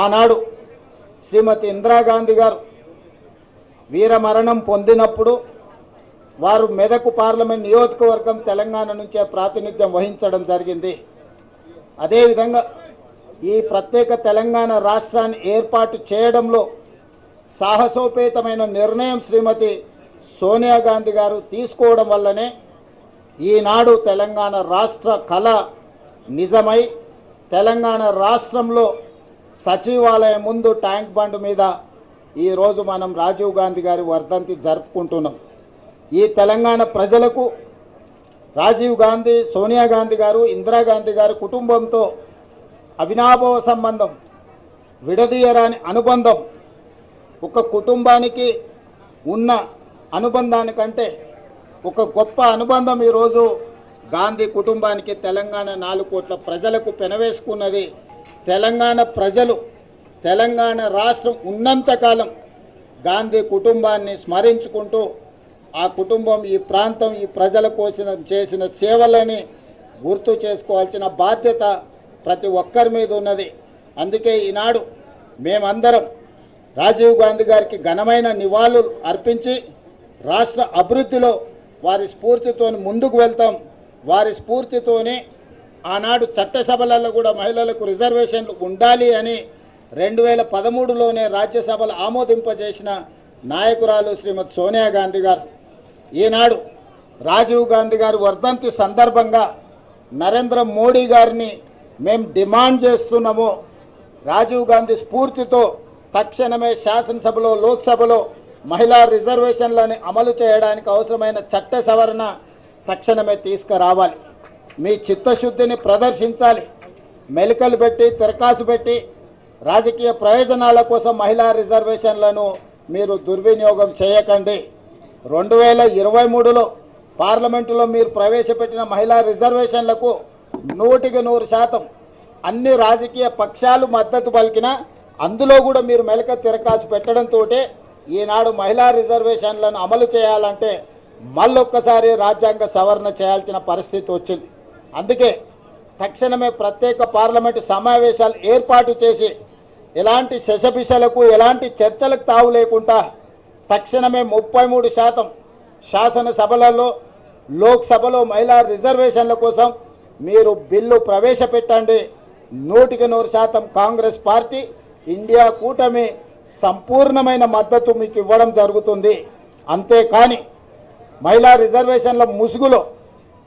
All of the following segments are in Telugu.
ఆనాడు శ్రీమతి ఇందిరాగాంధీ గారు వీరమరణం పొందినప్పుడు వారు మెదక్ పార్లమెంట్ నియోజకవర్గం తెలంగాణ నుంచే ప్రాతినిధ్యం వహించడం జరిగింది. అదేవిధంగా ఈ ప్రత్యేక తెలంగాణ రాష్ట్రాన్ని ఏర్పాటు చేయడంలో సాహసోపేతమైన నిర్ణయం శ్రీమతి సోనియా గాంధీ గారు తీసుకోవడం వల్లనే ఈనాడు తెలంగాణ రాష్ట్ర కళ నిజమై తెలంగాణ రాష్ట్రంలో సచివాలయం ముందు ట్యాంక్ బండ్ మీద ఈరోజు మనం రాజీవ్ గాంధీ గారి వర్ధంతి జరుపుకుంటున్నాం. ఈ తెలంగాణ ప్రజలకు రాజీవ్ గాంధీ, సోనియా గాంధీ గారు, ఇందిరాగాంధీ గారి కుటుంబంతో అవినాభావ సంబంధం, విడదీయరాని అనుబంధం. ఒక కుటుంబానికి ఉన్న అనుబంధానికంటే ఒక గొప్ప అనుబంధం ఈరోజు గాంధీ కుటుంబానికి తెలంగాణ 4 కోట్ల ప్రజలకు పెనవేసుకున్నది. తెలంగాణ ప్రజలు తెలంగాణ రాష్ట్రం ఉన్నంతకాలం గాంధీ కుటుంబాన్ని స్మరించుకుంటూ ఆ కుటుంబం, ఈ ప్రాంతం, ఈ ప్రజల కోసం చేసిన సేవలని గుర్తు చేసుకోవాల్సిన బాధ్యత ప్రతి ఒక్కరి మీద ఉన్నది. అందుకే ఈనాడు మేమందరం రాజీవ్ గాంధీ గారికి ఘనమైన నివాళులు అర్పించి రాష్ట్ర అభివృద్ధిలో వారి స్ఫూర్తితో ముందుకు వెళ్తాం. వారి స్ఫూర్తితోనే ఆనాడు చట్టసభలలో కూడా మహిళలకు రిజర్వేషన్లు ఉండాలి అని 2013లోనే రాజ్యసభలో ఆమోదింపజేసిన నాయకురాలు శ్రీమతి సోనియా గాంధీ గారు. ఈనాడు రాజీవ్ గాంధీ గారి వర్ధంతి సందర్భంగా నరేంద్ర మోడీ గారిని మేము డిమాండ్ చేస్తున్నాము. రాజీవ్ గాంధీ స్ఫూర్తితో తక్షణమే శాసనసభలో, లోక్సభలో మహిళా రిజర్వేషన్లను అమలు చేయడానికి అవసరమైన చట్ట సవరణ తక్షణమే తీసుకురావాలి. మీ చిత్తశుద్ధిని ప్రదర్శించాలి. మెలికలు పెట్టి, తిరకాసు పెట్టి రాజకీయ ప్రయోజనాల కోసం మహిళా రిజర్వేషన్లను మీరు దుర్వినియోగం చేయకండి. 2023లో పార్లమెంటులో మీరు ప్రవేశపెట్టిన మహిళా రిజర్వేషన్లకు 100% అన్ని రాజకీయ పక్షాలు మద్దతు పలికినా అందులో కూడా మీరు మెలక తిరకాసు పెట్టడంతో ఈనాడు మహిళా రిజర్వేషన్లను అమలు చేయాలంటే మళ్ళొక్కసారి రాజ్యాంగ సవరణ చేయాల్సిన పరిస్థితి వచ్చింది. అందుకే తక్షణమే ప్రత్యేక పార్లమెంటు సమావేశాలు ఏర్పాటు చేసి ఎలాంటి శశబిషలకు, ఎలాంటి చర్చలకు తావు లేకుండా తక్షణమే 33% శాసనసభలలో, లోక్సభలో మహిళా రిజర్వేషన్ల కోసం మీరు బిల్లు ప్రవేశపెట్టండి. 100% కాంగ్రెస్ పార్టీ, ఇండియా కూటమి సంపూర్ణమైన మద్దతు మీకు ఇవ్వడం జరుగుతుంది. అంతేకాని మహిళా రిజర్వేషన్ల ముసుగులో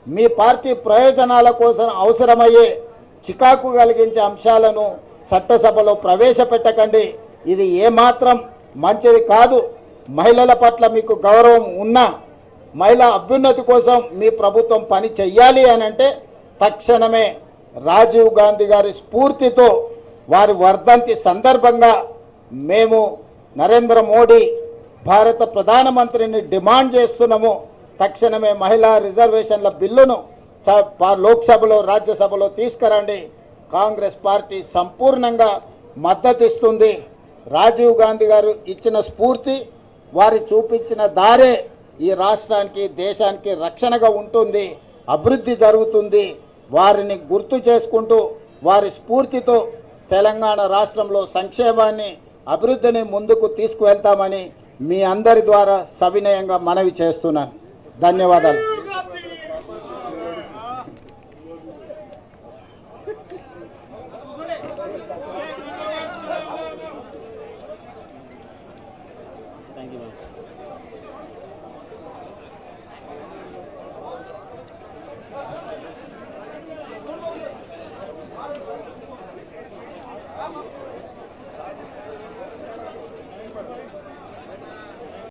మీ పార్టీ ప్రయోజనాల కోసం అవసరమయ్యే చికాకు కలిగించే అంశాలను చట్టసభలో ప్రవేశపెట్టకండి. ఇది ఏమాత్రం మంచిది కాదు. మహిళల పట్ల మీకు గౌరవం ఉన్నా మహిళా అభ్యున్నతి కోసం మీ ప్రభుత్వం పని చెయ్యాలి అని అంటే తక్షణమే రాజీవ్ గాంధీ గారి స్ఫూర్తితో వారి వర్ధంతి సందర్భంగా మేము నరేంద్ర మోడీ భారత ప్రధానమంత్రిని డిమాండ్ చేస్తున్నాము. తక్షణమే మహిళా రిజర్వేషన్ల బిల్లును లోక్సభలో, రాజ్యసభలో తీసుకురండి. కాంగ్రెస్ పార్టీ సంపూర్ణంగా మద్దతిస్తుంది. రాజీవ్ గాంధీ గారు ఇచ్చిన స్ఫూర్తి, వారి చూపించిన దారే ఈ రాష్ట్రానికి, దేశానికి రక్షణగా ఉంటుంది, అభివృద్ధి జరుగుతుంది. వారిని గుర్తు చేసుకుంటూ వారి స్ఫూర్తితో తెలంగాణ రాష్ట్రంలో సంక్షేమాన్ని, అభివృద్ధిని ముందుకు తీసుకువెళ్తామని మీ అందరి ద్వారా సవినయంగా మనవి చేస్తున్నాను. ధన్యవాదాలు. Vamos.